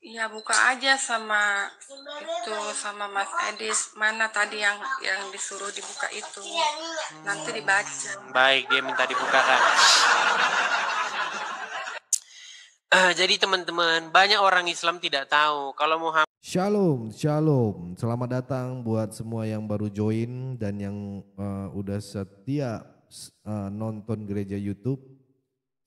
Ya buka aja sama itu sama Mas Edis. Mana tadi yang disuruh dibuka itu. Nanti dibaca. Baik, dia minta dibukakan. Jadi teman-teman, banyak orang Islam tidak tahu kalau Muhammad. Shalom, shalom. Selamat datang buat semua yang baru join dan yang udah setia nonton gereja YouTube.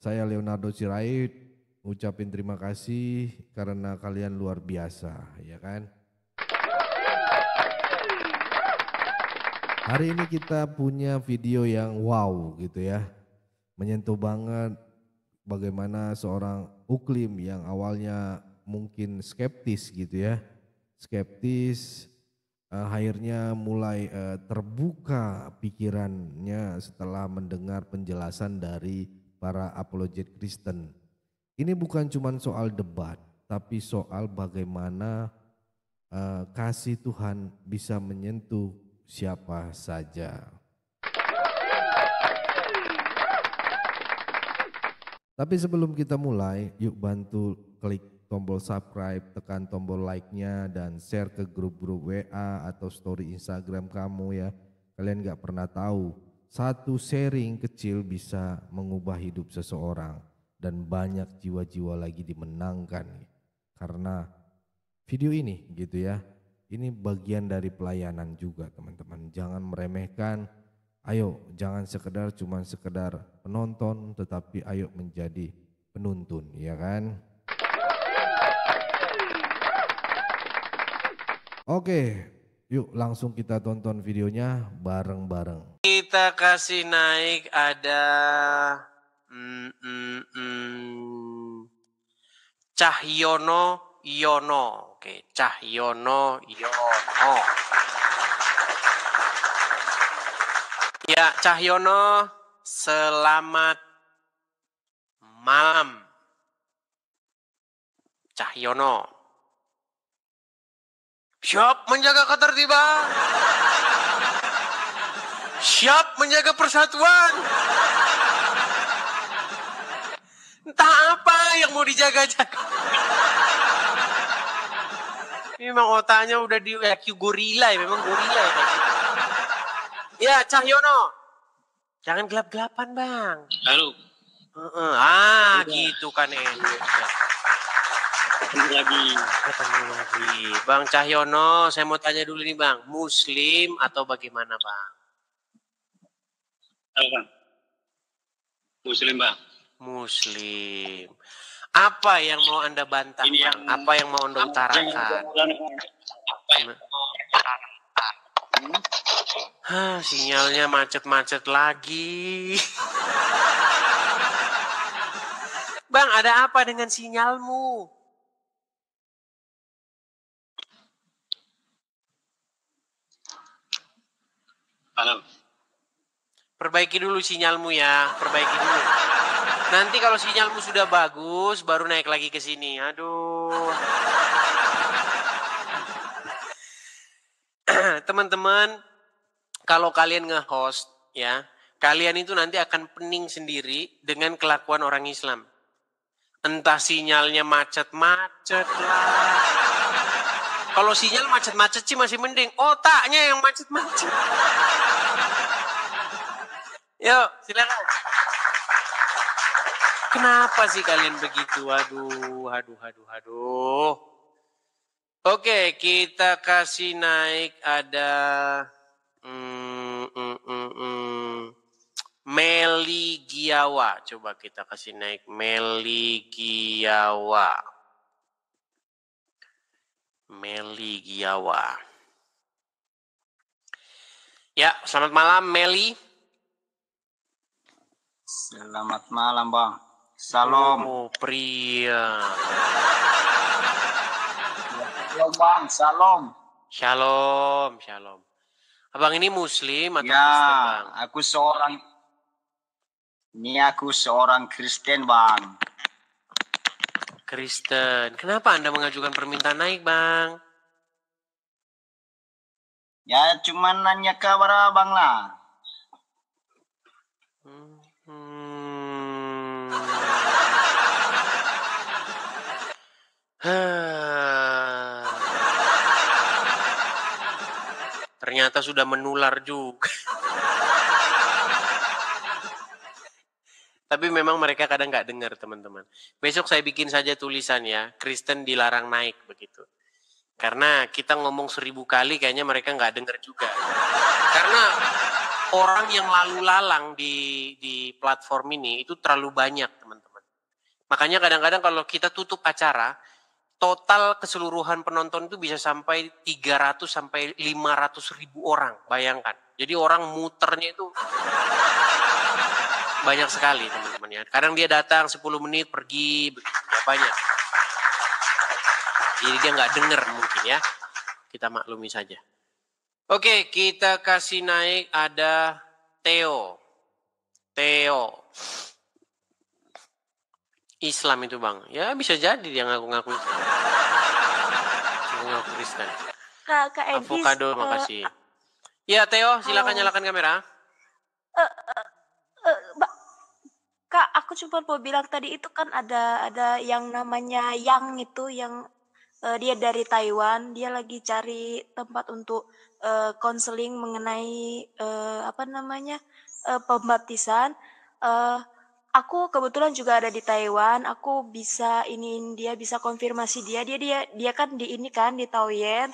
Saya Leonardo Sirait ucapin terima kasih karena kalian luar biasa, ya kan? Hari ini kita punya video yang wow gitu ya. Menyentuh banget bagaimana seorang Uklim yang awalnya mungkin skeptis gitu ya. Skeptis akhirnya mulai terbuka pikirannya setelah mendengar penjelasan dari para apologet Kristen. Ini bukan cuma soal debat, tapi soal bagaimana kasih Tuhan bisa menyentuh siapa saja. Tapi sebelum kita mulai, yuk bantu klik tombol subscribe, tekan tombol like-nya dan share ke grup-grup WA atau story Instagram kamu ya. Kalian gak pernah tahu, satu sharing kecil bisa mengubah hidup seseorang dan banyak jiwa-jiwa lagi dimenangkan karena video ini gitu ya. Ini bagian dari pelayanan juga teman-teman. Jangan meremehkan. Ayo jangan cuma sekedar penonton, tetapi ayo menjadi penuntun, ya kan? Oke, yuk langsung kita tonton videonya bareng-bareng. Kita kasih naik ada Cahyono Yono. Oke, Cahyono Yono. Ya, Cahyono, selamat malam. Cahyono. Siap menjaga ketertiban. Siap menjaga persatuan. Entah apa yang mau dijaga-jaga. Memang otaknya udah di IQ gorila ya, memang gorila ya. Ya, Cahyono. Jangan gelap-gelapan, Bang. Halo. Gitu kan enak. Ketemu lagi. Bang Cahyono, saya mau tanya dulu nih, Bang. Muslim atau bagaimana, Bang? Halo, Bang. Muslim, Bang. Muslim. Apa yang mau Anda bantah, Ini Bang? Apa yang mau Anda utarakan? Sinyalnya macet-macet lagi. Bang, ada apa dengan sinyalmu? Halo. Perbaiki dulu sinyalmu ya, perbaiki dulu. Nanti kalau sinyalmu sudah bagus, baru naik lagi ke sini. Aduh. Teman-teman, kalau kalian nge-host ya, kalian itu nanti akan pening sendiri dengan kelakuan orang Islam. Entah sinyalnya macet-macet lah. Kalau sinyal macet-macet sih masih mending, otaknya yang macet-macet. Yuk, silakan. Kenapa sih kalian begitu? Aduh. Oke, kita kasih naik ada Meli Giawa. Coba kita kasih naik Meli Giawa. Meli Giawa. Ya, selamat malam Meli. Selamat malam, Bang. Salam. Oh, pria. Shalom, Bang. Salam. Shalom. Abang ini Muslim atau Ya, Kristen, Bang? Aku seorang Kristen, Bang. Kristen. Kenapa Anda mengajukan permintaan naik, Bang? Ya, cuman nanya kabar Abang lah. ternyata sudah menular juga. Tapi memang mereka kadang nggak dengar, teman-teman. Besok saya bikin saja tulisan ya, Kristen dilarang naik begitu. Karena kita ngomong 1000 kali kayaknya mereka nggak dengar juga. Karena orang yang lalu lalang di platform ini itu terlalu banyak, teman-teman. Makanya kadang-kadang kalau kita tutup acara, total keseluruhan penonton itu bisa sampai 300 sampai 500 ribu orang, bayangkan. Jadi orang muternya itu banyak sekali, teman-teman ya. Kadang dia datang 10 menit pergi, begitu ya, banyak. Jadi dia nggak dengar mungkin ya. Kita maklumi saja. Oke, kita kasih naik ada Theo. Islam itu bang. Ya bisa jadi dia ngaku-ngaku Islam. Ngaku Kristen. Kak Edis. Avocado, makasih. Ya Theo, silakan nyalakan kamera. Kak, aku cuma mau bilang tadi itu kan ada yang namanya Yang itu yang dia dari Taiwan, dia lagi cari tempat untuk konseling mengenai pembaptisan. Aku kebetulan juga ada di Taiwan, aku bisa dia bisa konfirmasi dia kan di ini kan di Taoyuan.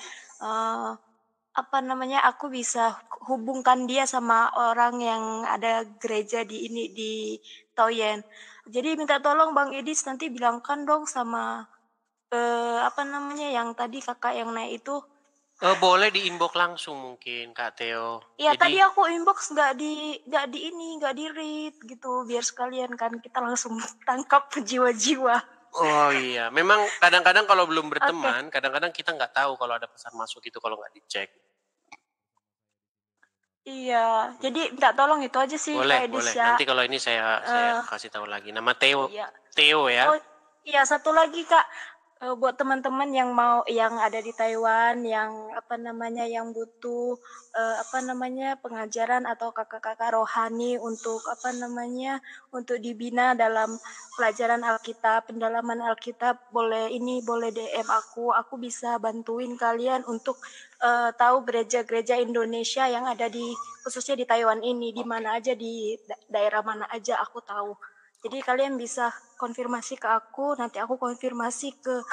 Aku bisa hubungkan dia sama orang yang ada gereja di Taoyuan. Jadi minta tolong Bang Edis nanti bilangkan dong sama yang tadi kakak yang naik itu. Boleh di inbox langsung mungkin Kak Theo. Iya, tadi aku inbox nggak di read gitu, biar sekalian kan kita langsung tangkap jiwa-jiwa. Oh iya, memang kadang-kadang kalau belum berteman, kadang-kadang kita nggak tahu kalau ada pesan masuk itu kalau nggak dicek. Iya, jadi minta tolong itu aja sih. Boleh. Ya. Nanti kalau ini saya kasih tahu lagi. Nama Theo. Iya. Theo ya. Oh iya, satu lagi Kak. Buat teman-teman yang ada di Taiwan yang yang butuh pengajaran atau kakak-kakak rohani untuk untuk dibina dalam pelajaran Alkitab, pendalaman Alkitab, boleh DM aku bisa bantuin kalian untuk tahu gereja-gereja Indonesia yang ada khususnya di Taiwan ini, di mana aja, di daerah mana aja aku tahu. Jadi kalian bisa konfirmasi ke aku, nanti aku konfirmasi ke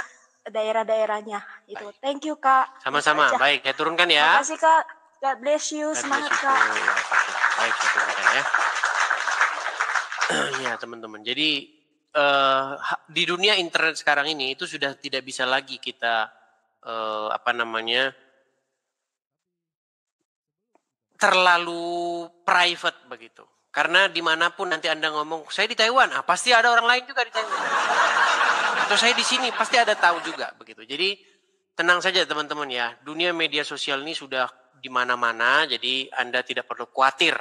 daerah-daerahnya. Itu. Baik. Thank you Kak. Sama-sama. Baik, saya turunkan ya. Terima kasih Kak. God bless you. Semangat Kak. Baik, saya turunkan ya. Ya teman-teman. Jadi di dunia internet sekarang ini itu sudah tidak bisa lagi kita terlalu private begitu. Karena dimanapun nanti Anda ngomong, saya di Taiwan, pasti ada orang lain juga di Taiwan. Atau saya di sini, pasti ada tahu juga begitu. Jadi tenang saja teman-teman ya, dunia media sosial ini sudah di mana-mana, jadi Anda tidak perlu khawatir.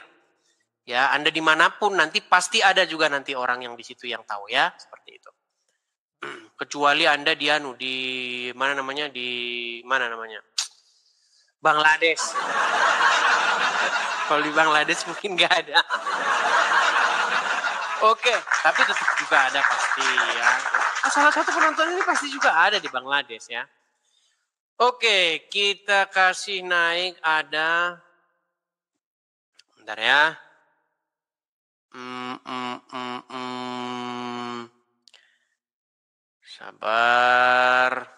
Ya, Anda dimanapun nanti pasti ada juga nanti orang yang di situ yang tahu ya, seperti itu. Kecuali Anda di mana namanya? Bangladesh. Kalau di Bangladesh mungkin nggak ada. Oke, tapi tetap juga ada pasti ya. Salah satu penonton ini pasti juga ada di Bangladesh ya. Oke, kita kasih naik ada. Bentar ya. Sabar.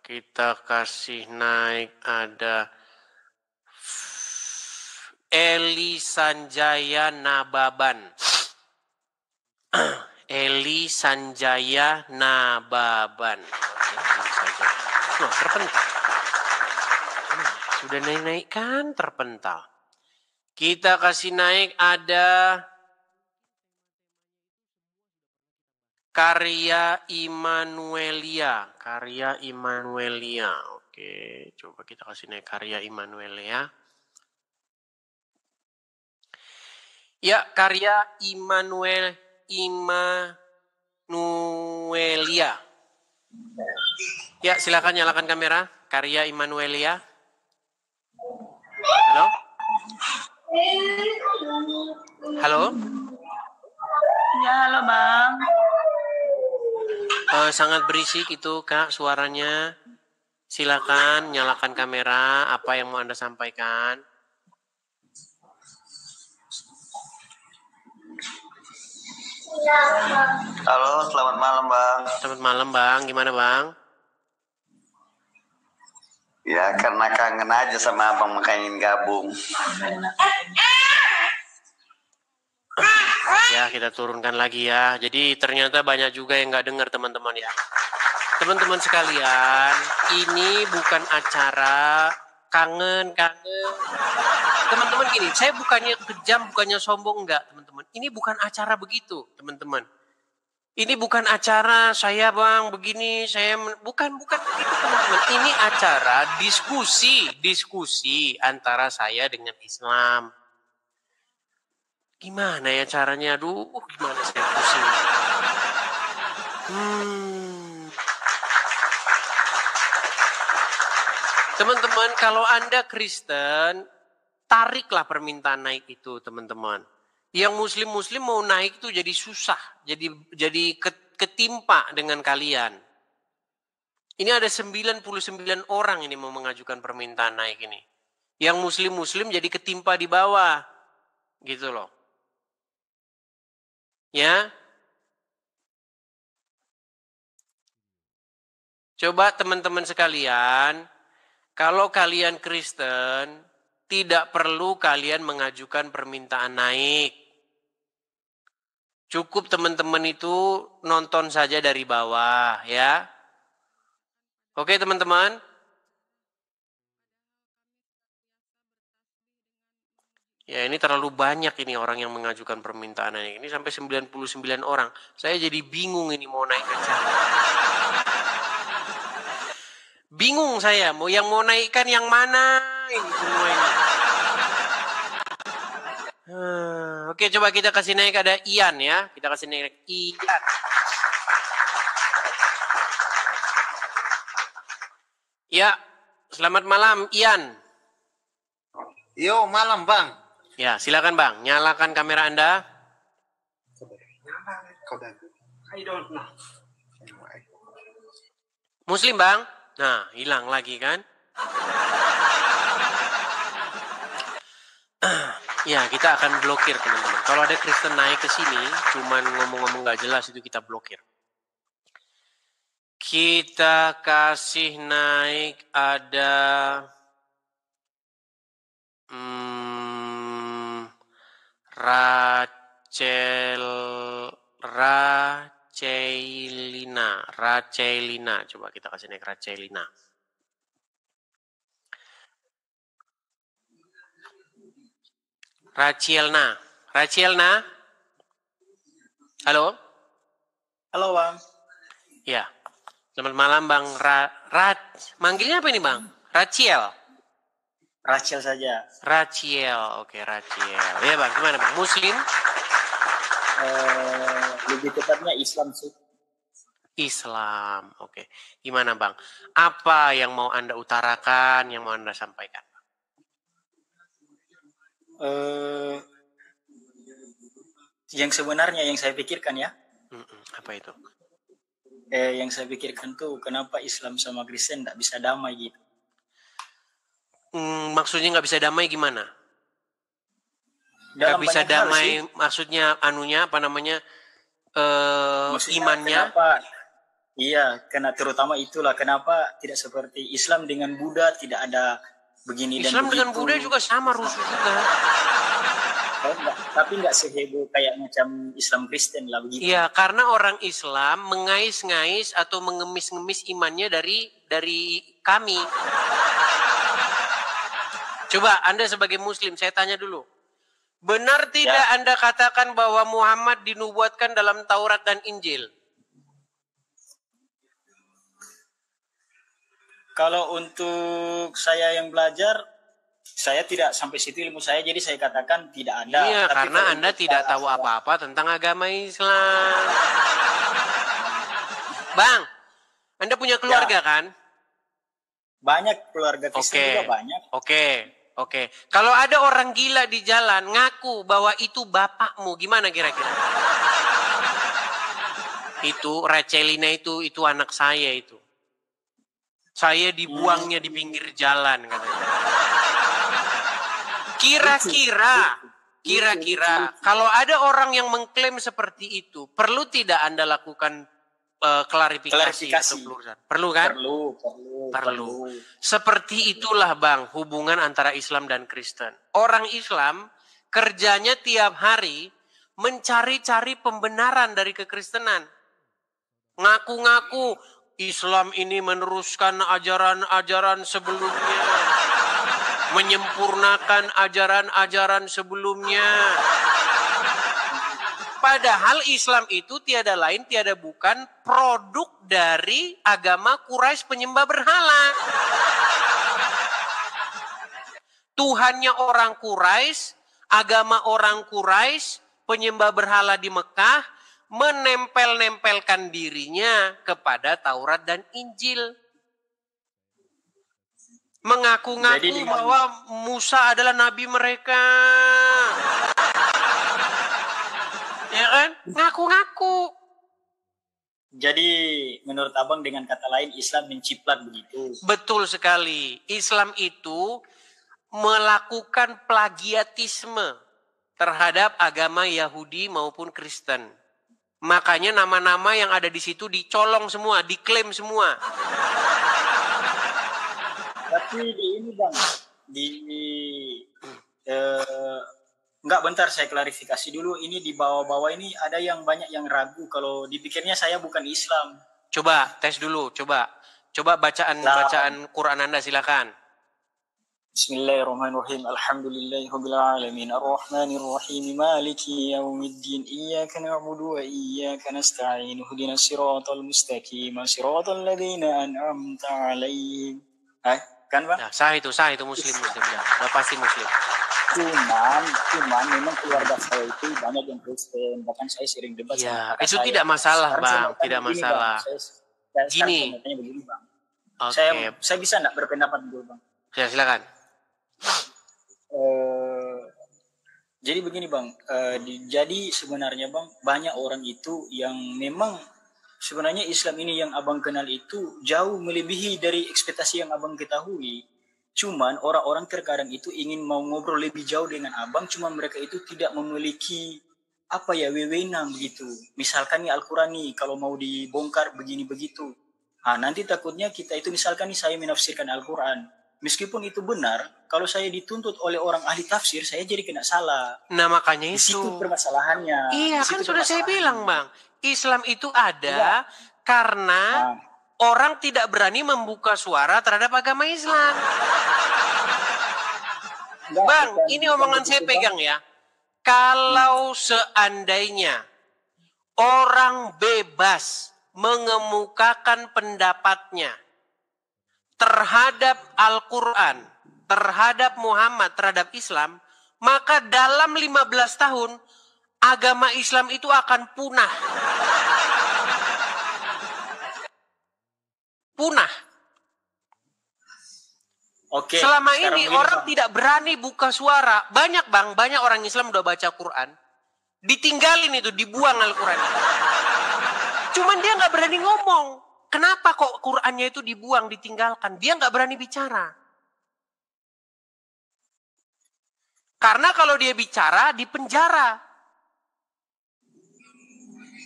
Kita kasih naik ada Eli Sanjaya Nababan. Eli Sanjaya Nababan. Oke, terpental. Sudah naik kan terpental. Kita kasih naik ada Karya Immanuelia. Oke, coba kita kasih naik Karya Immanuelia. Ya, Karya Immanuelia. Ya, silakan nyalakan kamera. Karya Immanuelia. Halo? Ya, halo Bang. Sangat berisik itu Kak suaranya. Silakan nyalakan kamera, apa yang mau Anda sampaikan? Halo, selamat malam Bang. Selamat malam Bang, gimana Bang? Ya karena kangen aja sama Abang makanya ingin gabung. Ya kita turunkan lagi ya. Jadi ternyata banyak juga yang nggak dengar teman-teman ya. Teman-teman sekalian, ini bukan acara kangen. Teman-teman gini, saya bukannya kejam, bukannya sombong, enggak teman-teman. Ini bukan acara begitu teman-teman. Ini bukan acara saya Bang begini, bukan begitu teman-teman. Ini acara diskusi antara saya dengan Islam. Gimana ya caranya? Aduh, gimana saya pusing. Teman-teman, kalau Anda Kristen, tariklah permintaan naik itu, teman-teman. Yang muslim mau naik itu jadi susah, jadi ketimpa dengan kalian. Ini ada 99 orang ini mau mengajukan permintaan naik ini. Yang muslim jadi ketimpa di bawah. Gitu loh. Ya. Coba teman-teman sekalian, kalau kalian Kristen, tidak perlu kalian mengajukan permintaan naik. Cukup teman-teman itu nonton saja dari bawah ya. Oke teman-teman. Ya ini terlalu banyak ini orang yang mengajukan permintaan naik. Ini sampai 99 orang. Saya jadi bingung ini mau naik ke siapa. Bingung saya, yang mau naikkan yang mana ini semua ini. Oke, coba kita kasih naik ada Ian ya. Kita kasih naik Ian. Ya, selamat malam Ian. Yo, malam Bang. Ya, silakan Bang, nyalakan kamera Anda. Muslim Bang? Nah, hilang lagi kan? Ya, kita akan blokir teman-teman. Kalau ada Kristen naik ke sini, cuman ngomong-ngomong nggak jelas itu kita blokir. Kita kasih naik ada Racelina. Coba kita kasih naik Racelina. Racielna. Halo? Halo Bang. Ya. Selamat malam Bang. Manggilnya apa ini Bang? Raciel. Rachel saja. Raciel. Oke, Raciel. Ya Bang, gimana Bang? Muslim? Lebih tepatnya Islam sih. Islam. Oke. Gimana Bang? Apa yang mau Anda utarakan, yang mau Anda sampaikan? Yang sebenarnya yang saya pikirkan ya. Apa itu? Yang saya pikirkan tuh kenapa Islam sama Kristen tidak bisa damai gitu. Maksudnya nggak bisa damai gimana? Nggak bisa damai maksudnya anunya apa namanya imannya? Kenapa, iya, karena terutama itulah kenapa tidak seperti Islam dengan Buddha tidak ada begini Islam dan begitu. dengan Buddha juga sama rusuh juga. Tapi nggak seheboh kayak macam Islam Kristen lah begitu. Iya, karena orang Islam mengais-ngais atau mengemis-ngemis imannya dari kami. Coba Anda sebagai Muslim, saya tanya dulu. Benar tidak Anda katakan bahwa Muhammad dinubuatkan dalam Taurat dan Injil? Kalau untuk saya yang belajar, saya tidak sampai situ ilmu saya, jadi saya katakan tidak ada. Iya, tapi karena Anda tidak tahu apa-apa tentang agama Islam. Bang, Anda punya keluarga kan? Banyak keluarga Kristen juga banyak. Oke. Kalau ada orang gila di jalan ngaku bahwa itu bapakmu, gimana kira-kira? Itu Racelina itu anak saya itu. Saya dibuangnya di pinggir jalan katanya. Kira-kira kalau ada orang yang mengklaim seperti itu, perlu tidak Anda lakukan klarifikasi. Atau pelurusan? Perlu kan? Perlu. Seperti itulah Bang, hubungan antara Islam dan Kristen. Orang Islam kerjanya tiap hari mencari-cari pembenaran dari kekristenan. Ngaku-ngaku Islam ini meneruskan ajaran-ajaran sebelumnya. Menyempurnakan ajaran-ajaran sebelumnya. Padahal Islam itu tiada lain, tiada bukan produk dari agama Quraisy penyembah berhala. Tuhannya orang Quraisy, agama orang Quraisy, penyembah berhala di Mekah, menempel-nempelkan dirinya kepada Taurat dan Injil. Mengaku-ngaku bahwa Musa adalah nabi mereka. Ya kan? Ngaku-ngaku. Jadi menurut Abang dengan kata lain Islam menciplak begitu. Betul sekali. Islam itu melakukan plagiatisme terhadap agama Yahudi maupun Kristen. Makanya nama-nama yang ada di situ dicolong semua, diklaim semua. Tapi di ini Bang, enggak, bentar saya klarifikasi dulu. Ini di bawah-bawah ini ada yang banyak yang ragu kalau dipikirnya saya bukan Islam. Coba tes dulu, coba bacaan Quran Anda silakan. Bismillahirrahmanirrahim. Alhamdulillahirabbil alamin. Arrahmanirrahim. Maliki yaumiddin. Iyyaka na'budu wa iyyaka nasta'in. Ihdinas siratal mustaqim. Siratal ladzina an'amta 'alaihim. Kan Bang? Nah, sah itu muslim ya. Udah pasti muslim. Cuman memang keluarga saya itu banyak yang Kristen. Bahkan saya sering debat sama itu saya. Tidak masalah Bang, tidak masalah. Gini. Begini, Bang. Okay. Saya bisa enggak berpendapat dulu Bang? Ya silakan. Jadi begini Bang, jadi sebenarnya Bang banyak orang itu yang memang sebenarnya Islam ini yang Abang kenal itu jauh melebihi dari ekspektasi yang Abang ketahui. Cuman orang-orang terkadang itu ingin mau ngobrol lebih jauh dengan Abang, cuma mereka itu tidak memiliki wewenang begitu. Misalkan nih Al-Quran nih kalau mau dibongkar begini begitu. Nanti takutnya kita itu misalkan nih saya menafsirkan Al-Quran. Meskipun itu benar, kalau saya dituntut oleh orang ahli tafsir, saya jadi kena salah. Nah makanya di situ permasalahannya. Iya kan sudah saya bilang Bang, Islam itu ada karena orang tidak berani membuka suara terhadap agama Islam. Bang, ini omongan saya pegang ya. Kalau seandainya orang bebas mengemukakan pendapatnya terhadap Al-Quran, terhadap Muhammad, terhadap Islam, maka dalam 15 tahun agama Islam itu akan punah. Punah. Oke. Selama ini orang tidak berani buka suara. Banyak Bang, banyak orang Islam udah baca Quran, ditinggalin itu, dibuang Al-Quran. Cuman dia nggak berani ngomong. Kenapa kok Qurannya itu dibuang, ditinggalkan? Dia nggak berani bicara. Karena kalau dia bicara, dipenjara.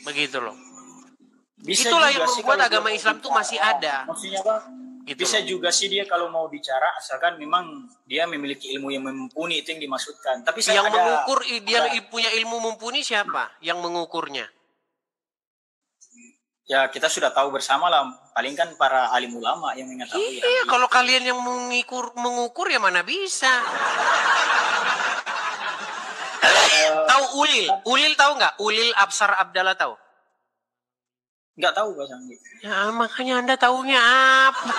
Begitu loh. Itulah yang membuat agama Islam itu masih ada. Maksudnya Bang, gitu bisa juga sih dia kalau mau bicara, asalkan memang dia memiliki ilmu yang mumpuni, itu yang dimaksudkan. Tapi yang mengukur, dia punya ilmu mumpuni siapa? Yang mengukurnya? Ya kita sudah tahu bersama lah, paling kan para alim ulama yang mengetahui. Iya, kalau kalian yang mengukur ya mana bisa. Tahu Ulil tahu nggak? Ulil Absar Abdallah tahu? Nggak tahu Pak Sanggi. Ya makanya Anda tahunya apa?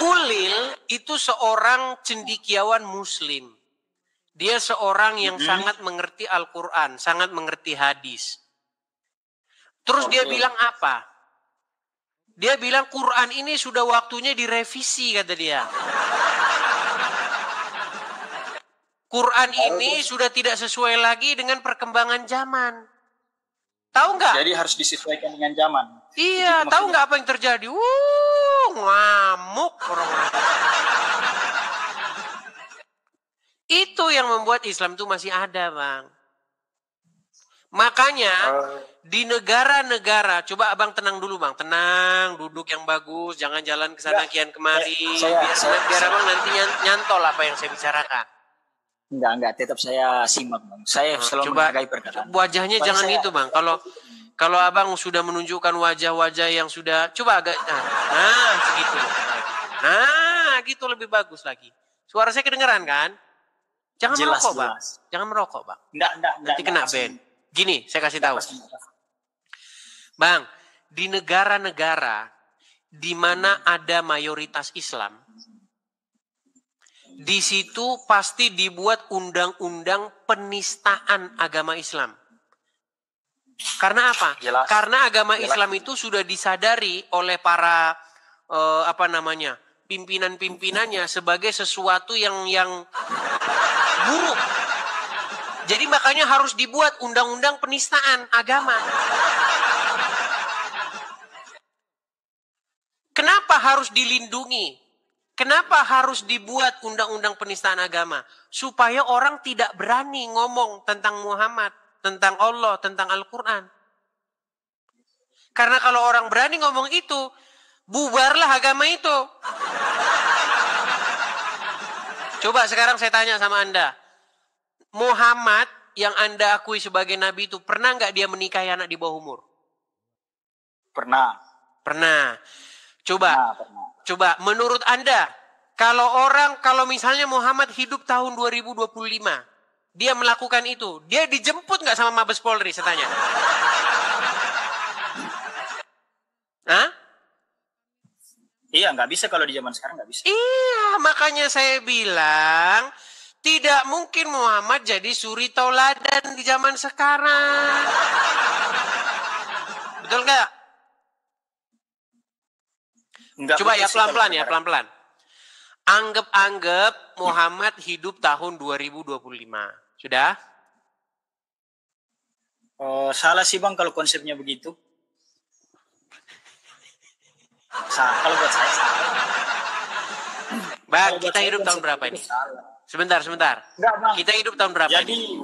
Ulil itu seorang cendekiawan Muslim. Dia seorang yang sangat mengerti Al-Quran, sangat mengerti hadis. Terus dia bilang apa? Dia bilang Quran ini sudah waktunya direvisi, kata dia. Quran ini sudah tidak sesuai lagi dengan perkembangan zaman. Tahu nggak? Jadi harus disesuaikan dengan zaman. Iya, tahu nggak apa yang terjadi? ngamuk orang-orang. Itu yang membuat Islam itu masih ada, Bang. Makanya di negara-negara, coba Abang tenang dulu, Bang. Tenang, duduk yang bagus, jangan jalan ke sana kian kemari. Biar Abang nanti nyantol apa yang saya bicarakan. Enggak, tetap saya simak, Bang. Saya selalu menghargai perkataan. Wajahnya jangan itu, Bang. Kalau Abang sudah menunjukkan wajah-wajah yang sudah, coba agak, segitu. Nah, gitu lebih bagus lagi. Suara saya kedengeran kan? Jangan merokok, Bang. Jangan merokok, Bang. Nanti kena ban. Gini, saya kasih tahu. Bang, di negara-negara di mana ada mayoritas Islam, di situ pasti dibuat undang-undang penistaan agama Islam. Karena apa? Karena agama Islam itu sudah disadari oleh para pimpinan-pimpinannya sebagai sesuatu yang buruk. Jadi makanya harus dibuat undang-undang penistaan agama. Kenapa harus dilindungi? Kenapa harus dibuat undang-undang penistaan agama? Supaya orang tidak berani ngomong tentang Muhammad, tentang Allah, tentang Al-Quran. Karena kalau orang berani ngomong itu, bubarlah agama itu. Coba sekarang saya tanya sama Anda. Muhammad yang Anda akui sebagai Nabi itu, pernah nggak dia menikahi anak di bawah umur? Pernah. Coba menurut Anda, kalau misalnya Muhammad hidup tahun 2025, dia melakukan itu, dia dijemput nggak sama Mabes Polri, saya tanya? Hah? Iya, nggak bisa kalau di zaman sekarang nggak bisa. Iya, makanya saya bilang, tidak mungkin Muhammad jadi suri tauladan di zaman sekarang. Betul nggak? Coba ya pelan-pelan. Anggap Muhammad hidup tahun 2025. Sudah? Salah sih, Bang, kalau konsepnya begitu. Kalau buat saya salah. Bang, kita hidup tahun berapa ini? Sebentar. Enggak, Bang. Kita hidup tahun berapa ini?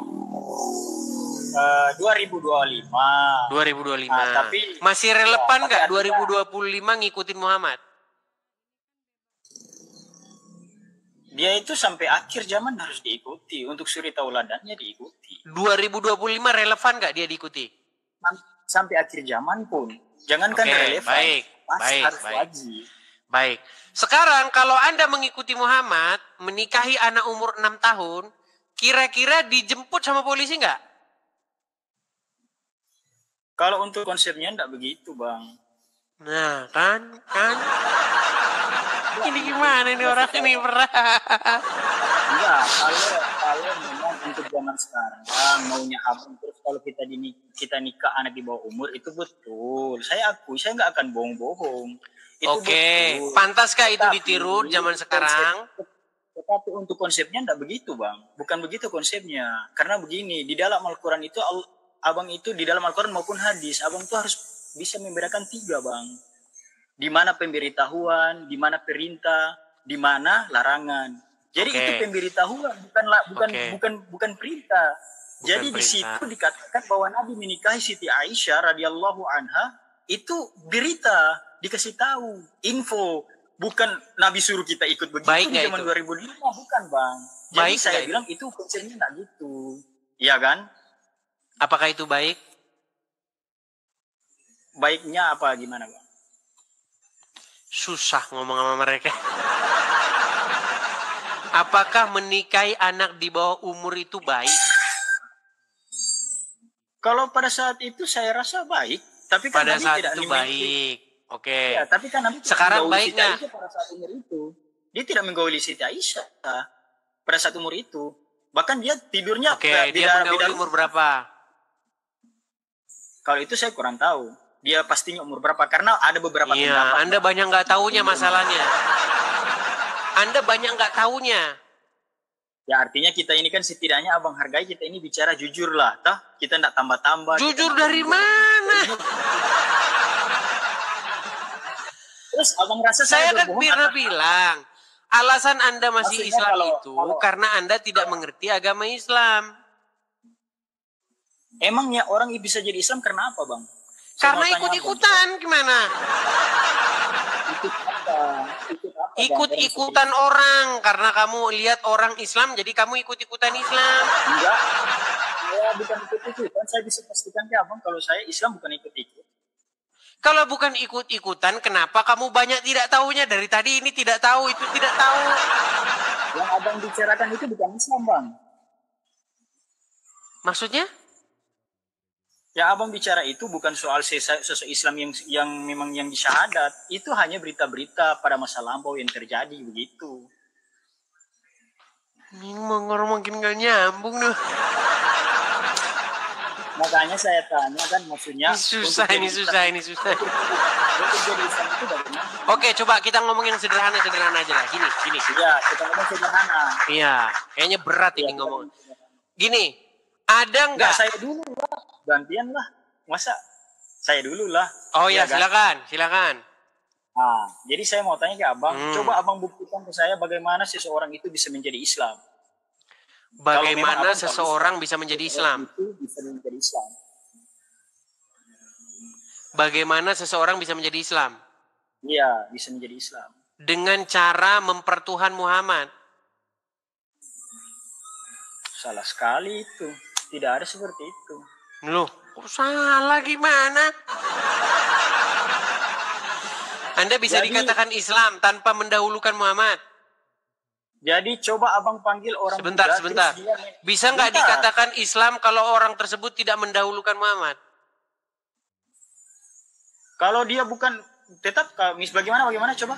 2025. 2025. Tapi masih relevan nggak 2025 ngikutin Muhammad? Dia itu sampai akhir zaman harus diikuti. Untuk suri tauladannya diikuti. 2025 relevan nggak dia diikuti? Sampai akhir zaman pun. Jangankan relevan. Baik. Sekarang kalau Anda mengikuti Muhammad, menikahi anak umur 6 tahun, kira-kira dijemput sama polisi nggak? Kalau untuk konsepnya enggak begitu, Bang. Nah, kan? Ini gimana nih orang ini berat? Enggak, kalau memang untuk zaman sekarang, maunya abang terus kalau kita nikah anak di bawah umur itu betul. Saya akui, saya nggak akan bohong-bohong. Oke, pantaskah itu ditiru zaman sekarang? Tetapi untuk konsepnya enggak begitu, Bang. Bukan begitu konsepnya. Karena begini, di dalam Al-Quran itu, abang itu di dalam Al-Quran maupun hadis, abang itu harus bisa membedakan 3, Bang. Di mana pemberitahuan, di mana perintah, di mana larangan. Jadi itu pemberitahuan, bukan perintah. Jadi di situ dikatakan bahwa Nabi menikahi Siti Aisyah radhiyallahu anha itu berita, dikasih tahu, info, bukan Nabi suruh kita ikut begitu di zaman 2005, bukan, Bang. Jadi saya bilang itu konsepnya enggak gitu. Iya kan? Apakah itu baik? Baiknya apa gimana, Bang? Susah ngomong sama mereka. Apakah menikahi anak di bawah umur itu baik? Kalau pada saat itu saya rasa baik, tapi kan pada saat itu baik. Oke. Ya, tapi kan Nabi sekarang baiknya pada saat umur itu. Dia tidak menggauli Siti Aisyah pada saat umur itu. Bahkan dia tidurnya dia menggauli umur berapa? Kalau itu saya kurang tahu. Dia pastinya umur berapa karena ada beberapa pendapat. Anda banyak nggak tahunya masalahnya. Anda banyak nggak tahunya. Ya artinya kita ini kan setidaknya abang hargai kita ini bicara jujur lah, toh kita nggak tambah-tambah. Jujur dari mana? Terus abang rasa Saya kan berbohong pernah atau- bilang, alasan Anda masih Maksudnya Islam kalau- itu karena Anda tidak mengerti agama Islam. Emangnya orang bisa jadi Islam karena apa, Bang? Saya Karena mau tanya ikut-ikutan gimana? abang. Ikut apa, Bang? Ikut-ikutan orang. Karena kamu lihat orang Islam, jadi kamu ikut-ikutan Islam. Enggak. Saya bukan ikut-ikutan. Saya bisa pastikan ke abang kalau saya Islam bukan ikut-ikut. Kalau bukan ikut-ikutan, kenapa kamu banyak tidak tahunya? Dari tadi ini tidak tahu, itu tidak tahu. Yang abang bicarakan itu bukan Islam, Bang. Maksudnya? Yang abang bicara itu bukan soal sosok Islam yang memang yang disyahadat. Itu hanya berita-berita pada masa lampau yang terjadi begitu. Ini ngomong makin gak nyambung nih. Makanya saya tanya kan maksudnya. Ini susah. Untuk jadi Islam itu bagaimana? Oke, coba kita ngomong yang sederhana aja lah. Gini. Iya, kita ngomong sederhana. Iya, kayaknya berat ini ngomong. Gini, ada Enggak, nggak? saya dulu lah. Gantian lah. Masa saya dulu lah. Oh ya, Iya kan? silakan. Nah, jadi saya mau tanya ke abang. Coba abang buktikan ke saya bagaimana seseorang itu bisa menjadi Islam. Bagaimana seseorang bisa menjadi Islam? Itu bisa menjadi Islam. Bagaimana seseorang bisa menjadi Islam? Iya, bisa menjadi Islam. Dengan cara mempertuhan Muhammad. Salah sekali itu. Tidak ada seperti itu. Loh, kok salah gimana? Anda bisa dikatakan Islam tanpa mendahulukan Muhammad. Jadi coba abang panggil orang Sebentar. Bisa nggak dikatakan Islam kalau orang tersebut tidak mendahulukan Muhammad? Kalau dia bukan, tetap bagaimana coba?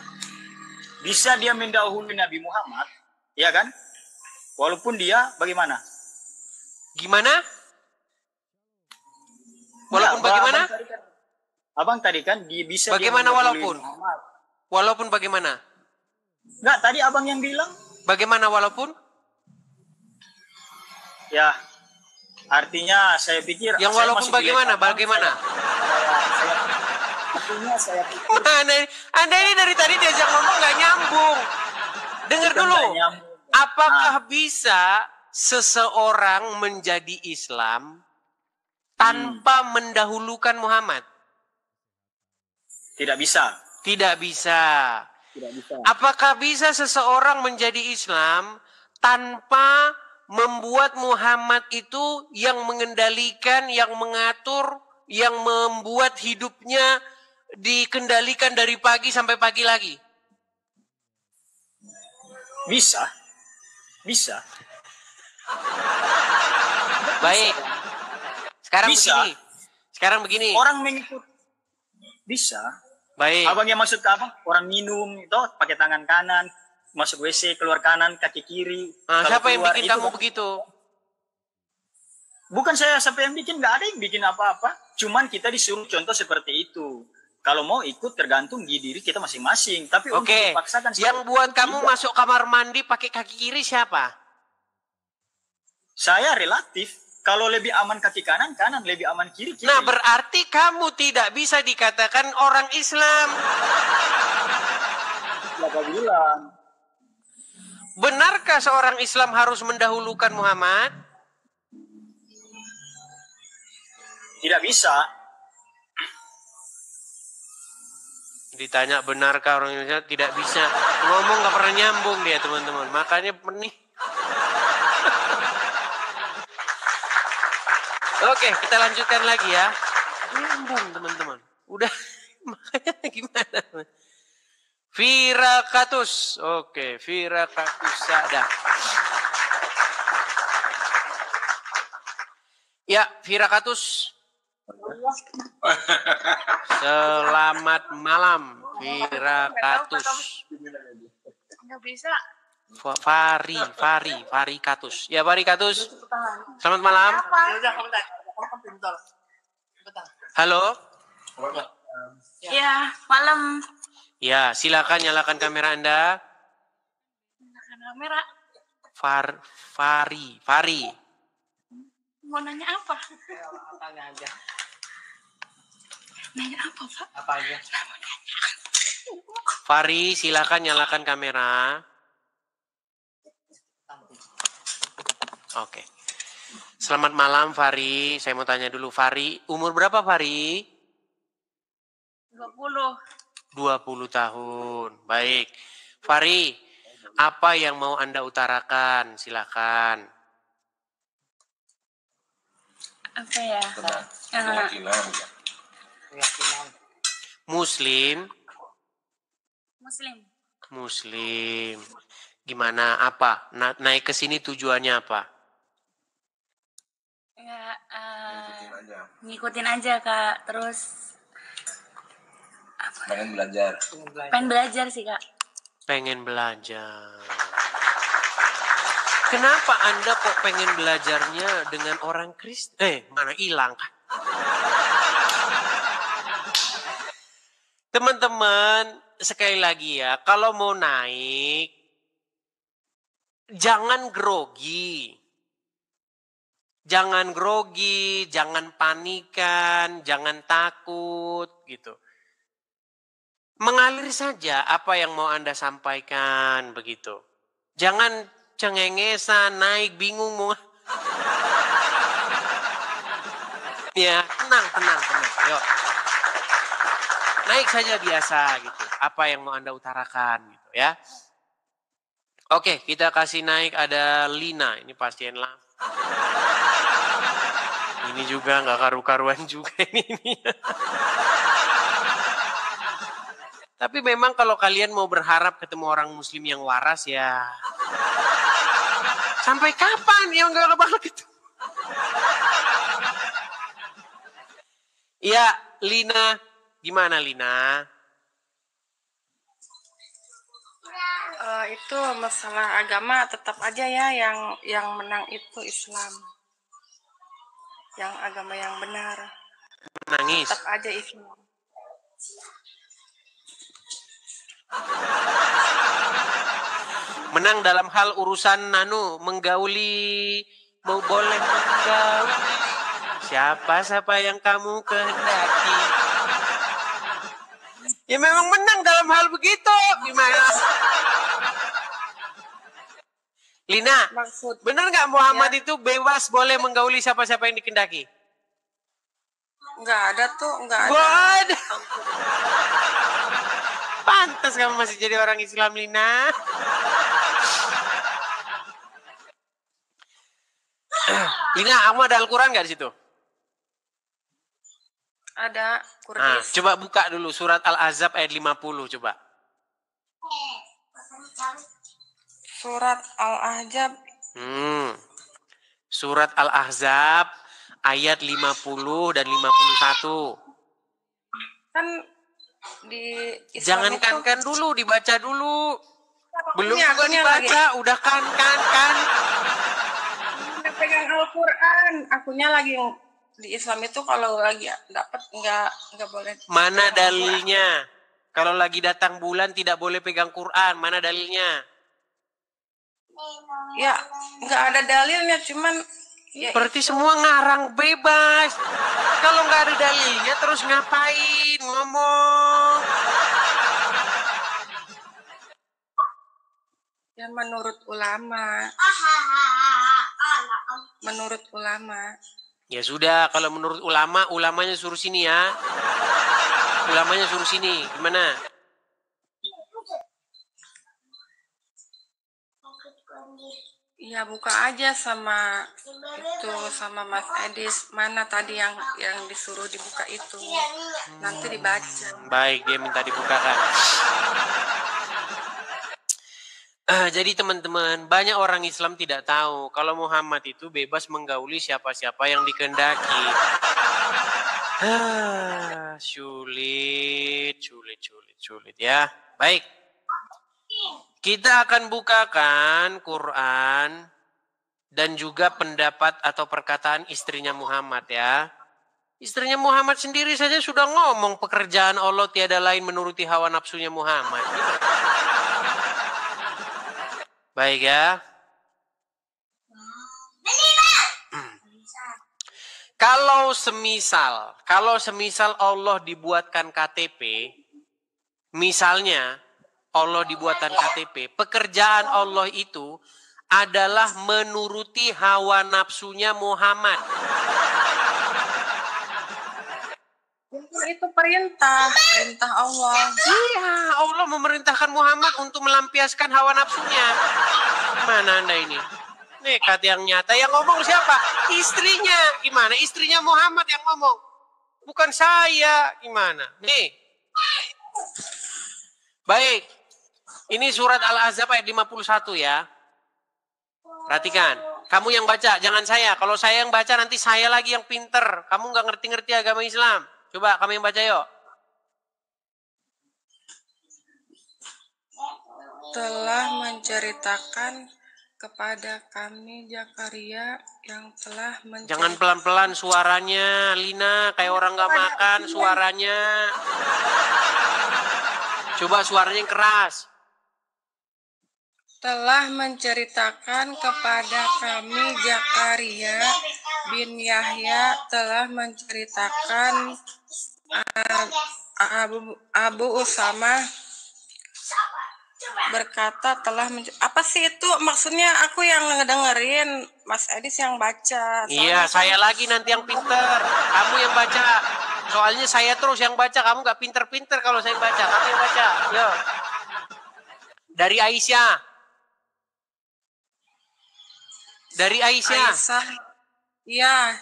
Bisa dia mendahului Nabi Muhammad, ya kan? Walaupun dia bagaimana? Gimana? Walaupun bagaimana? Abang tadi kan dia bisa. Bagaimana dia walaupun? Muhammad. Walaupun bagaimana? Enggak, tadi abang yang bilang. Bagaimana walaupun? Ya, artinya saya pikir. Yang walaupun bagaimana? Bagaimana? Artinya saya pikir. Anda ini dari tadi diajak ngomong nggak nyambung. Dengar dulu. Apakah bisa seseorang menjadi Islam tanpa mendahulukan Muhammad? Tidak bisa. Tidak bisa. Tidak bisa. Apakah bisa seseorang menjadi Islam tanpa membuat Muhammad itu yang mengendalikan, yang mengatur, yang membuat hidupnya dikendalikan dari pagi sampai pagi lagi? Bisa. Bisa. Baik. Sekarang bisa. Sekarang begini. Orang mengikut. Bisa. Baik. Abang yang maksud ke abang, orang minum itu pakai tangan kanan, masuk WC keluar kanan, kaki kiri. Nah, siapa yang keluar, bikin itu kamu kan. begitu? Bukan saya sampai yang bikin, nggak ada yang bikin apa-apa. Cuman kita disuruh contoh seperti itu. Kalau mau ikut tergantung di diri kita masing-masing. Tapi untuk Oke. dipaksakan Yang buat kamu masuk kamar mandi pakai kaki kiri siapa? Saya relatif. Kalau lebih aman kaki kanan, kanan. Lebih aman kiri, kiri. Nah, berarti kamu tidak bisa dikatakan orang Islam. Siapa bilang? Benarkah seorang Islam harus mendahulukan Muhammad? Tidak bisa. Ditanya benarkah orang Indonesia, tidak bisa. Ngomong gak pernah nyambung dia, teman-teman. Makanya penih. Oke, kita lanjutkan lagi ya. Nyambung, teman-teman. Udah, makanya gimana? Virakatus. Oke, Virakatus Sada. Ya, Virakatus. Selamat malam, Virakatus. Nggak bisa. Fari Katus. Ya, Fari Katus. Selamat malam. Halo. Ya, malam. Ya, silakan nyalakan kamera Anda. Kamera. Fari. Mau nanya apa? Tanya aja. Nanya apa, Pak? Apa aja? Fari, silakan nyalakan kamera. Oke. Selamat malam Fari. Saya mau tanya dulu Fari, umur berapa Fari? 20. 20 tahun. Baik. Fari, apa yang mau Anda utarakan? Silakan. Apa ya? Muslim. Muslim. Gimana? Apa? Naik ke sini tujuannya apa? Ya, ngikutin aja Kak. Terus pengen belajar. pengen belajar sih Kak. Pengen belajar. Kenapa Anda kok pengen belajarnya dengan orang Kristen? Mana hilang kan? Teman-teman, sekali lagi ya, kalau mau naik, jangan grogi. Jangan grogi, jangan panikan, jangan takut gitu. Mengalir saja apa yang mau Anda sampaikan begitu. Jangan cengengesan, naik bingung mau. Ya, tenang. Yuk. Naik saja biasa gitu. Apa yang mau Anda utarakan gitu ya. Oke, kita kasih naik ada Lina. Ini pasien lah. Ini juga nggak karu-karuan juga ini. Tapi memang kalau kalian mau berharap ketemu orang muslim yang waras ya. Sampai kapan yang nggak bakal gitu? Iya, Lina. Gimana Lina? Itu masalah agama tetap aja ya yang menang itu Islam. Yang agama yang benar. Nangis. Tetap aja Islam. Menang dalam hal urusan menggauli, mau boleh menggauli. Siapa yang kamu kehendaki? Ya memang menang dalam hal begitu. Gimana? Lina, benar nggak Muhammad itu bebas boleh menggauli siapa-siapa yang dikehendaki? Nggak ada tuh, nggak ada. Waduh. Pantas kamu masih jadi orang Islam, Lina. Lina, kamu ada Al-Quran nggak di situ? Ada Nah, Kurdis. coba buka dulu surat Al-Ahzab ayat 50 coba. Surat Al-Ahzab. Surat Al-Ahzab ayat 50 dan 51. Kan di Islam Jangankan itu, kan dulu, dibaca dulu. Belum Ini juga akunya dibaca, udah kan. Udah pegang Al-Quran. Akunya lagi di Islam itu kalau lagi dapat nggak boleh. Mana dalilnya? Kalau lagi datang bulan tidak boleh pegang Quran, mana dalilnya? Ya nggak ada dalilnya, cuman ya Berarti semua ngarang bebas. Kalau nggak ada dalilnya terus ngapain ngomong? ya menurut ulama. Menurut ulama. Ya sudah, kalau menurut ulama, ulamanya suruh sini ya. Ulamanya suruh sini, gimana? Ya buka aja sama Mas Edis, mana tadi yang disuruh dibuka itu, nanti dibaca. Baik, dia minta dibukakan. Jadi teman-teman, banyak orang Islam tidak tahu kalau Muhammad itu bebas menggauli siapa-siapa yang dikehendaki. Sulit ya. Baik. Kita akan bukakan Quran dan juga pendapat atau perkataan istrinya Muhammad ya. Istrinya Muhammad sendiri saja sudah ngomong pekerjaan Allah tiada lain menuruti hawa nafsunya Muhammad. Baik ya. Kalau semisal Allah dibuatkan KTP, misalnya Allah dibuatan KTP, pekerjaan Allah itu adalah menuruti hawa nafsunya Muhammad. Itu perintah Allah. Iya, Allah memerintahkan Muhammad untuk melampiaskan hawa nafsunya. Mana Anda ini? Nekat yang nyata. Yang ngomong siapa? Istrinya. Gimana? Istrinya Muhammad yang ngomong. Bukan saya. Gimana? Nih. Baik. Ini surat Al-Ahzab ayat 51 ya. Perhatikan. Kamu yang baca, jangan saya. Kalau saya yang baca nanti saya lagi yang pinter. Kamu nggak ngerti-ngerti agama Islam. Coba kami yang baca yuk. Telah menceritakan kepada kami Zakaria yang telah Jangan pelan-pelan suaranya, Lina. Kayak orang nggak makan suaranya. Coba suaranya yang keras. Telah menceritakan kepada kami Zakaria bin Yahya telah menceritakan Abu Usama berkata apa sih itu maksudnya? Aku yang ngedengerin, Mas Edis yang baca. Iya, saya lagi nanti yang pinter. Kamu yang baca. Soalnya saya terus yang baca. Kamu nggak pinter-pinter kalau saya baca. Kamu yang baca. Yo. Dari Aisyah. Iya.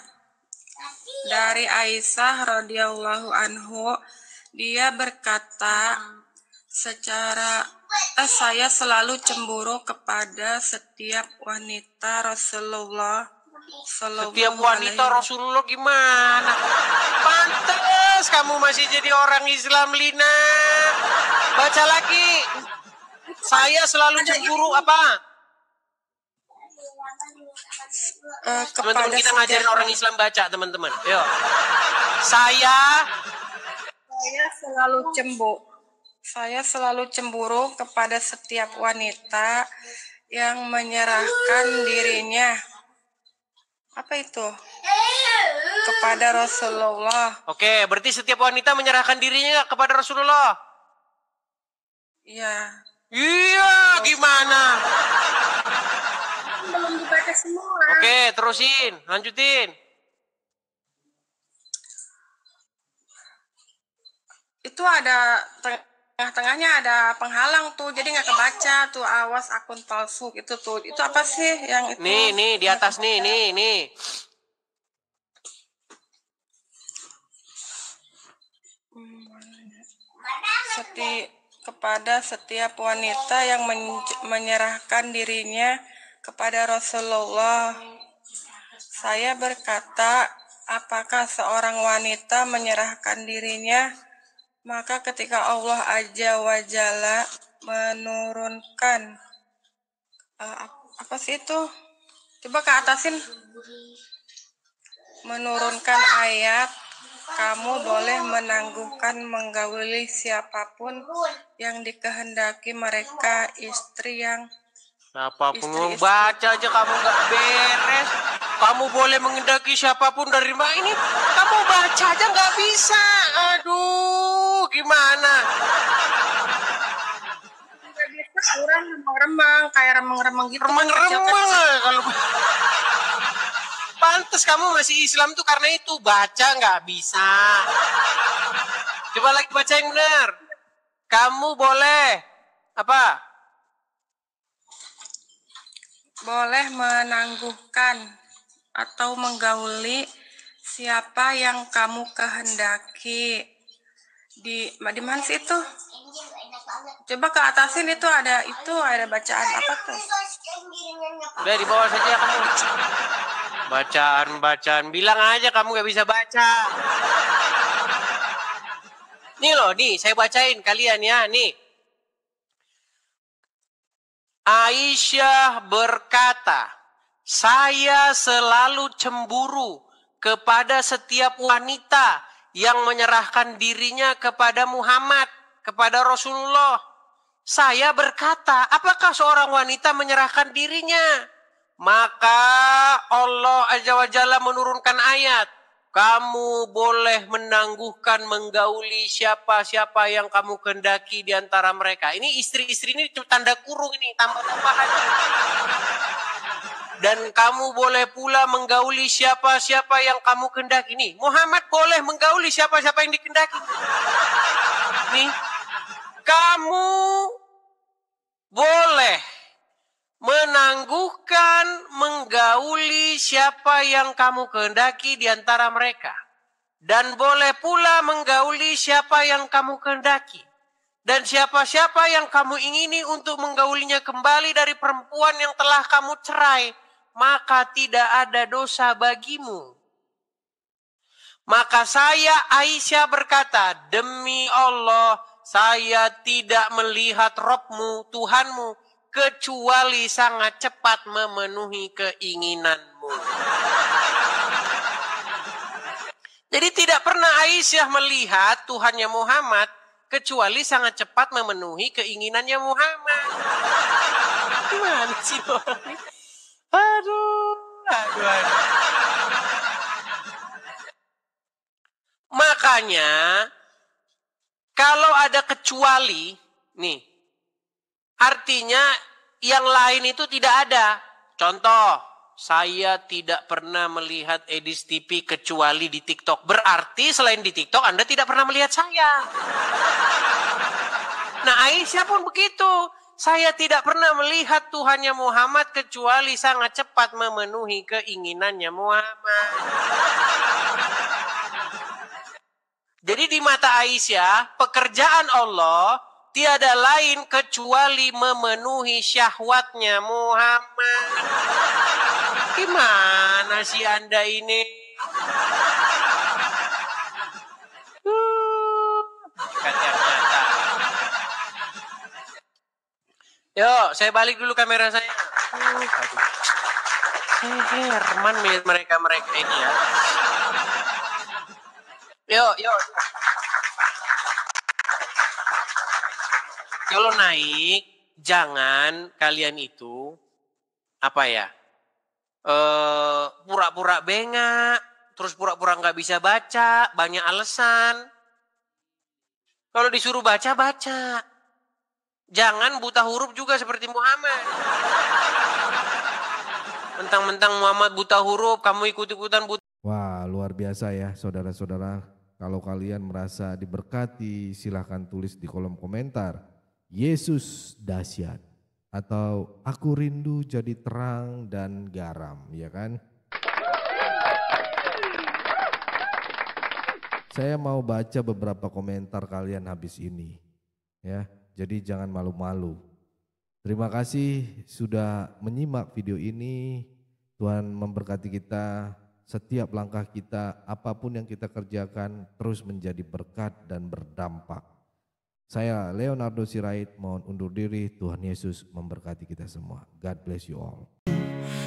Dari Aisyah radhiyallahu anhu, dia berkata, saya selalu cemburu kepada setiap wanita Rasulullah. Setiap wanita Rasulullah gimana? Pantes kamu masih jadi orang Islam, Lina. Baca lagi. Saya selalu cemburu apa? Teman-teman kita ngajarin orang Islam baca, teman-teman. Yuk. Saya selalu cemburu kepada setiap wanita yang menyerahkan dirinya. Apa itu? Kepada Rasulullah. Oke, berarti setiap wanita menyerahkan dirinya kepada Rasulullah. Iya. Iya, gimana? Belum dibaca semua. Oke, terusin, lanjutin. Itu ada tengah-tengahnya ada penghalang tuh, jadi nggak kebaca tuh, awas akun palsu itu tuh. Itu apa sih yang itu? Nih di atas nih. Kepada setiap wanita yang menyerahkan dirinya kepada Rasulullah. Saya berkata, apakah seorang wanita menyerahkan dirinya? Maka ketika Allah Azza wa Jalla menurunkan apa sih itu? Coba ke atasin. Menurunkan ayat, kamu boleh menangguhkan menggauli siapapun yang dikehendaki mereka, istri yang Siapapun baca aja kamu nggak beres. Kamu boleh mengendaki siapapun dari mana ini? Kamu baca aja nggak bisa. Aduh, gimana? Nggak bisa, kurang remang-remang, kayak remang-remang gitu. Remang-remang kalau. Pantes kamu masih Islam tuh karena itu, baca nggak bisa. Coba lagi baca yang benar. Kamu boleh apa? Boleh menangguhkan atau menggauli siapa yang kamu kehendaki. Di mana sih itu? Coba ke atasin, itu ada bacaan apa tuh? Udah di bawah saja kamu. Bacaan. Bilang aja kamu nggak bisa baca. Nih, saya bacain kalian ya, nih. Aisyah berkata, saya selalu cemburu kepada setiap wanita yang menyerahkan dirinya kepada Muhammad, kepada Rasulullah. Saya berkata, apakah seorang wanita menyerahkan dirinya? Maka Allah Azza wa Jalla menurunkan ayat, kamu boleh menangguhkan, menggauli siapa-siapa yang kamu kehendaki di antara mereka. Ini istri-istri ini tanda kurung ini, tambah-tambahan. Dan kamu boleh pula menggauli siapa-siapa yang kamu kehendaki. Nih, Muhammad boleh menggauli siapa-siapa yang dikehendaki. Nih, kamu boleh menangguhkan, menggauli siapa yang kamu kehendaki di antara mereka. Dan boleh pula menggauli siapa yang kamu kehendaki. Dan siapa-siapa yang kamu ingini untuk menggaulinya kembali dari perempuan yang telah kamu cerai, maka tidak ada dosa bagimu. Maka saya, Aisyah, berkata, demi Allah, saya tidak melihat Rabbmu, Tuhanmu, kecuali sangat cepat memenuhi keinginanmu. Jadi tidak pernah Aisyah melihat Tuhannya Muhammad kecuali sangat cepat memenuhi keinginannya Muhammad. Gimana sih orang ini? Aduh. Makanya kalau ada kecuali, nih, artinya yang lain itu tidak ada. Contoh, saya tidak pernah melihat Edis TV kecuali di TikTok. Berarti selain di TikTok Anda tidak pernah melihat saya. Nah, Aisyah pun begitu. Saya tidak pernah melihat Tuhannya Muhammad kecuali sangat cepat memenuhi keinginannya Muhammad. Jadi di mata Aisyah, pekerjaan Allah tiada lain kecuali memenuhi syahwatnya Muhammad. Gimana sih Anda ini? Yuk, saya balik dulu kamera saya. Saya Herman melihat mereka ini ya. Yuk. Kalau naik, jangan kalian itu, pura-pura bengak, terus pura-pura nggak bisa baca, banyak alasan. Kalau disuruh baca, baca. Jangan buta huruf juga seperti Muhammad. Mentang-mentang Muhammad buta huruf, kamu ikut-ikutan buta. Wah, luar biasa ya saudara-saudara. Kalau kalian merasa diberkati, silahkan tulis di kolom komentar. Yesus dahsyat. Atau aku rindu jadi terang dan garam, ya kan? Saya mau baca beberapa komentar kalian habis ini. Ya. Jadi jangan malu-malu. Terima kasih sudah menyimak video ini. Tuhan memberkati kita, setiap langkah kita, apapun yang kita kerjakan terus menjadi berkat dan berdampak. Saya Leonardo Sirait mohon undur diri. Tuhan Yesus memberkati kita semua. God bless you all.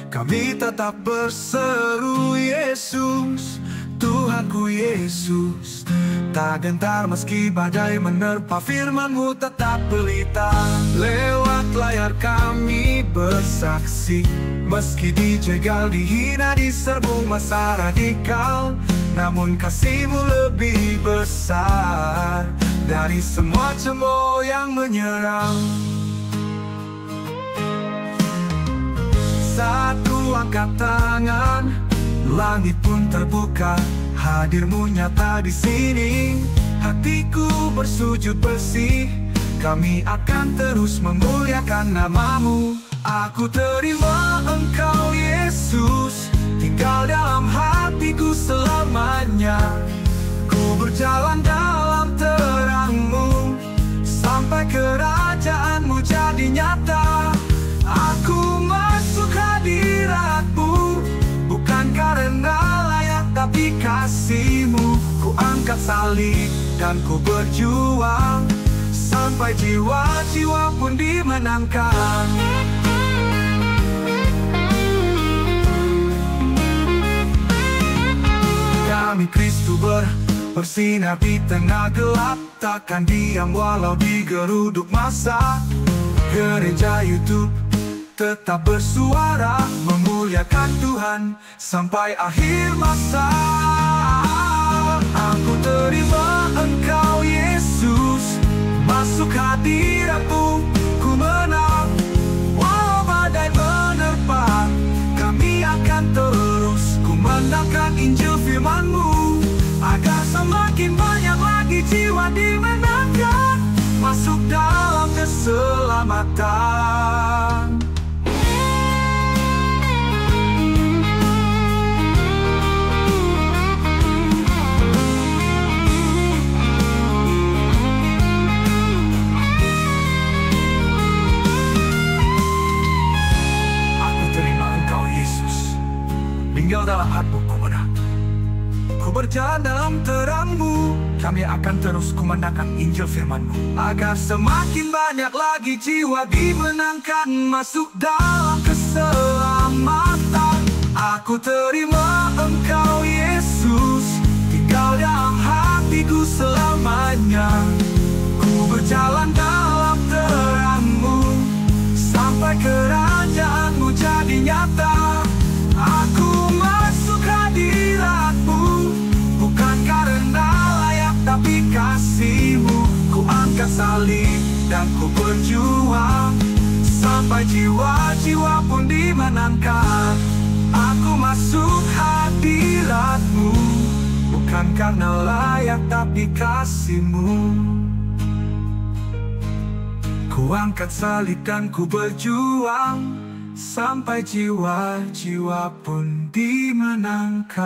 Kami tetap berseru Yesus, Tuhanku Yesus. Tak gentar meski badai menerpa, firman-Mu tetap pelita. Lewat layar kami bersaksi, meski dijegal, dihina, diserbu masa radikal, namun kasih-Mu lebih besar dari semua cemooh yang menyerang. Satu angkat tangan, langit pun terbuka, hadir-Mu nyata di sini. Hatiku bersujud bersih, kami akan terus memuliakan nama-Mu. Aku terima Engkau Yesus, tinggal dalam hatiku selamanya. Ku berjalan dalam terang-Mu, sampai kerajaan-Mu jadi nyata. Aku masuk hadirat-Mu, bukan karena layak tapi kasih-Mu. Ku angkat salib dan ku berjuang, sampai jiwa-jiwa pun dimenangkan. Kami Kristus bersinar di tengah gelap, takkan diam walau digeruduk masa. Gereja YouTube tetap bersuara, memuliakan Tuhan sampai akhir masa. semakin banyak lagi jiwa dimenangkan masuk dalam keselamatan. Tinggal dalam hatiku benar. Ku berjalan dalam terang-Mu, kami akan terus kumandangkan Injil firman-Mu, agar semakin banyak lagi jiwa dimenangkan masuk dalam keselamatan. Aku terima Engkau Yesus, tinggal dalam hatiku selamanya. Ku berjalan dalam terang-Mu, sampai kerajaan-Mu jadi nyata. Aku masuk hadirat-Mu, bukan karena layak tapi kasih-Mu. Ku angkat salib dan ku berjuang, sampai jiwa-jiwa pun dimenangkan. Aku masuk hadirat-Mu, bukan karena layak tapi kasih-Mu. Ku angkat salib dan ku berjuang, sampai jiwa-jiwa pun dimenangkan.